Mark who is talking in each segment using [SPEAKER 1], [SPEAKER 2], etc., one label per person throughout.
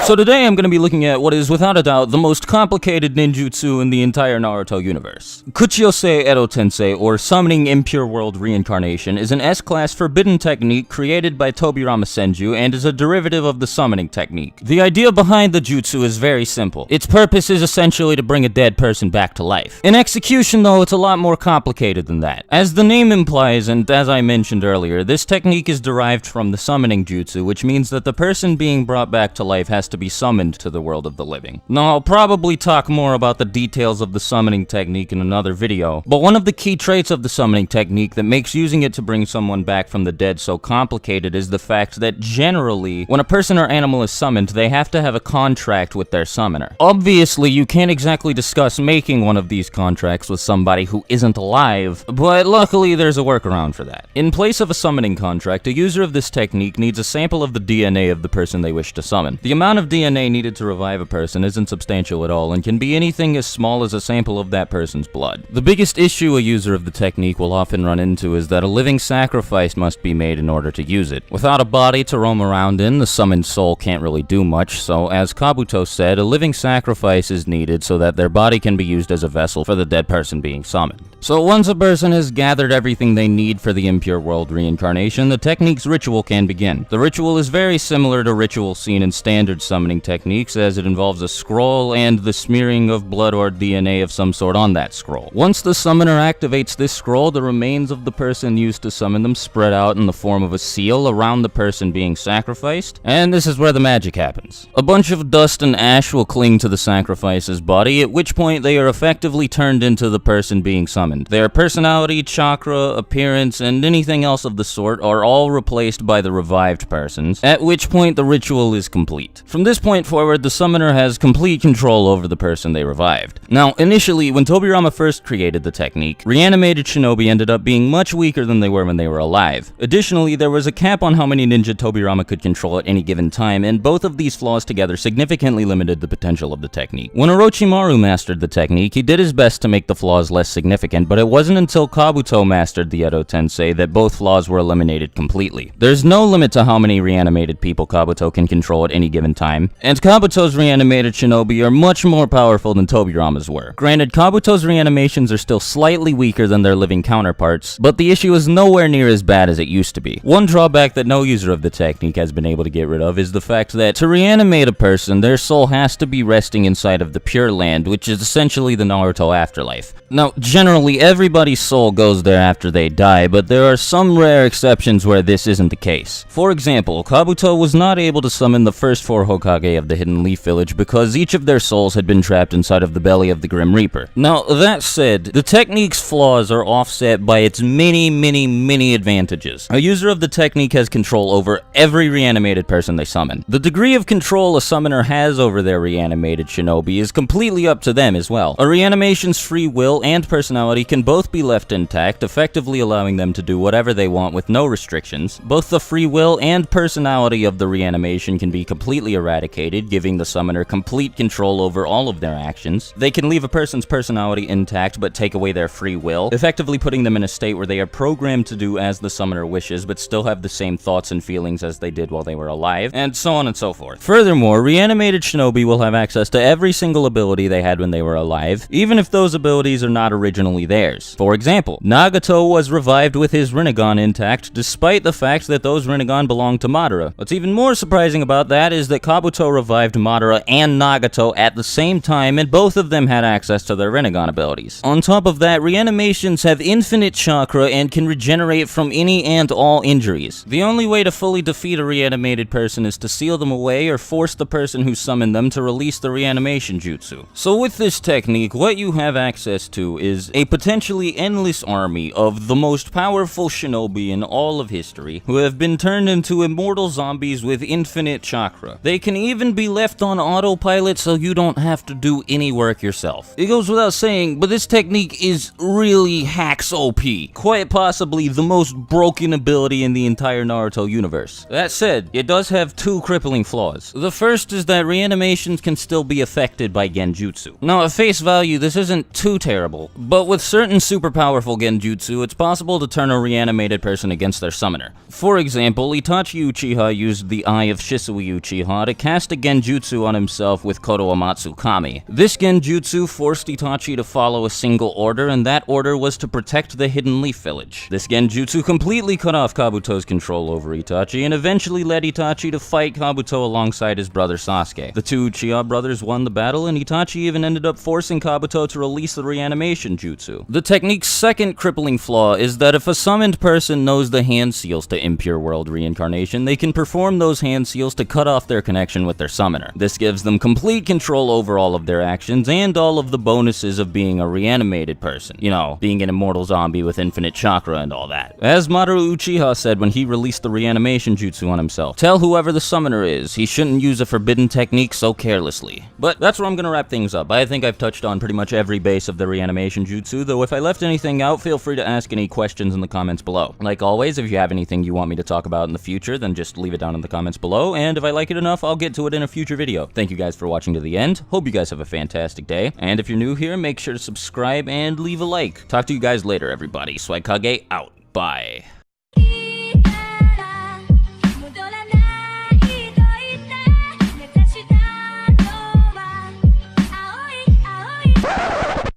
[SPEAKER 1] So today I'm going to be looking at what is without a doubt the most complicated ninjutsu in the entire Naruto universe. Kuchiyose Edo Tensei, or Summoning Impure World Reincarnation, is an S-class forbidden technique created by Tobirama Senju and is a derivative of the summoning technique. The idea behind the jutsu is very simple. Its purpose is essentially to bring a dead person back to life. In execution though, it's a lot more complicated than that. As the name implies, and as I mentioned earlier, this technique is derived from the summoning jutsu, which means that the person being brought back to life has to be summoned to the world of the living. Now, I'll probably talk more about the details of the summoning technique in another video, but one of the key traits of the summoning technique that makes using it to bring someone back from the dead so complicated is the fact that generally, when a person or animal is summoned, they have to have a contract with their summoner. Obviously, you can't exactly discuss making one of these contracts with somebody who isn't alive, but luckily there's a workaround for that. In place of a summoning contract, a user of this technique needs a sample of the DNA of the person they wish to summon. The amount of DNA needed to revive a person isn't substantial at all and can be anything as small as a sample of that person's blood. The biggest issue a user of the technique will often run into is that a living sacrifice must be made in order to use it. Without a body to roam around in, the summoned soul can't really do much, so as Kabuto said, a living sacrifice is needed so that their body can be used as a vessel for the dead person being summoned. So once a person has gathered everything they need for the impure world reincarnation, the technique's ritual can begin. The ritual is very similar to rituals seen in standard summoning techniques, as it involves a scroll and the smearing of blood or DNA of some sort on that scroll. Once the summoner activates this scroll, the remains of the person used to summon them spread out in the form of a seal around the person being sacrificed, and this is where the magic happens. A bunch of dust and ash will cling to the sacrifice's body, at which point they are effectively turned into the person being summoned. Their personality, chakra, appearance, and anything else of the sort are all replaced by the revived persons, at which point the ritual is complete. From this point forward, the summoner has complete control over the person they revived. Now, initially, when Tobirama first created the technique, reanimated shinobi ended up being much weaker than they were when they were alive. Additionally, there was a cap on how many ninja Tobirama could control at any given time, and both of these flaws together significantly limited the potential of the technique. When Orochimaru mastered the technique, he did his best to make the flaws less significant, but it wasn't until Kabuto mastered the Edo Tensei that both flaws were eliminated completely. There's no limit to how many reanimated people Kabuto can control at any given time, and Kabuto's reanimated shinobi are much more powerful than Tobirama's were. Granted, Kabuto's reanimations are still slightly weaker than their living counterparts, but the issue is nowhere near as bad as it used to be. One drawback that no user of the technique has been able to get rid of is the fact that to reanimate a person, their soul has to be resting inside of the Pure Land, which is essentially the Naruto afterlife. Now, generally, everybody's soul goes there after they die, but there are some rare exceptions where this isn't the case. For example, Kabuto was not able to summon the first 4 Hokage of the Hidden Leaf Village because each of their souls had been trapped inside of the belly of the Grim Reaper. Now, that said, the technique's flaws are offset by its many advantages. A user of the technique has control over every reanimated person they summon. The degree of control a summoner has over their reanimated shinobi is completely up to them as well. A reanimation's free will and personality can both be left intact, effectively allowing them to do whatever they want with no restrictions. Both the free will and personality of the reanimation can be completely eradicated, giving the summoner complete control over all of their actions. They can leave a person's personality intact but take away their free will, effectively putting them in a state where they are programmed to do as the summoner wishes but still have the same thoughts and feelings as they did while they were alive, and so on and so forth. Furthermore, reanimated shinobi will have access to every single ability they had when they were alive, even if those abilities are not originally theirs. For example, Nagato was revived with his Rinnegan intact, despite the fact that those Rinnegan belonged to Madara. What's even more surprising about that is that Kabuto revived Madara and Nagato at the same time, and both of them had access to their Rinnegan abilities. On top of that, reanimations have infinite chakra and can regenerate from any and all injuries. The only way to fully defeat a reanimated person is to seal them away or force the person who summoned them to release the reanimation jutsu. So with this technique, what you have access to is a potentially endless army of the most powerful shinobi in all of history who have been turned into immortal zombies with infinite chakra. They can even be left on autopilot so you don't have to do any work yourself. It goes without saying, but this technique is really hacks OP. Quite possibly the most broken ability in the entire Naruto universe. That said, it does have 2 crippling flaws. The first is that reanimations can still be affected by genjutsu. Now at face value, this isn't too terrible, but with certain super powerful genjutsu, it's possible to turn a reanimated person against their summoner. For example, Itachi Uchiha used the Eye of Shisui Uchiha to cast a genjutsu on himself with Koto Amatsu Kami. This genjutsu forced Itachi to follow a single order, and that order was to protect the Hidden Leaf Village. This genjutsu completely cut off Kabuto's control over Itachi, and eventually led Itachi to fight Kabuto alongside his brother Sasuke. The two Uchiha brothers won the battle, and Itachi even ended up forcing Kabuto to release the Reanimation Jutsu. The technique's second crippling flaw is that if a summoned person knows the hand seals to impure world reincarnation, they can perform those hand seals to cut off their connection with their summoner. This gives them complete control over all of their actions and all of the bonuses of being a reanimated person. You know, being an immortal zombie with infinite chakra and all that. As Mamoru Uchiha said when he released the Reanimation Jutsu on himself, tell whoever the summoner is, he shouldn't use a forbidden technique so carelessly. But that's where I'm gonna wrap things up. I think I've touched on pretty much every base of the Reanimation Jutsu, though if I left anything out, feel free to ask any questions in the comments below. Like always, if you have anything you want me to talk about in the future, then just leave it down in the comments below, and if I like it enough, I'll get to it in a future video. Thank you guys for watching to the end. Hope you guys have a fantastic day, and if you're new here, make sure to subscribe and leave a like. Talk to you guys later, everybody. Swaikage out. Bye.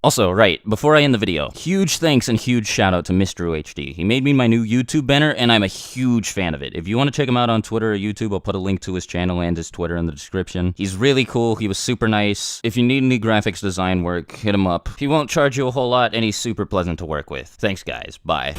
[SPEAKER 1] Also, right, before I end the video, huge thanks and huge shout out to Mr. HD. He made me my new YouTube banner, and I'm a huge fan of it. If you want to check him out on Twitter or YouTube, I'll put a link to his channel and his Twitter in the description. He's really cool, he was super nice. If you need any graphics design work, hit him up. He won't charge you a whole lot, and he's super pleasant to work with. Thanks guys, bye.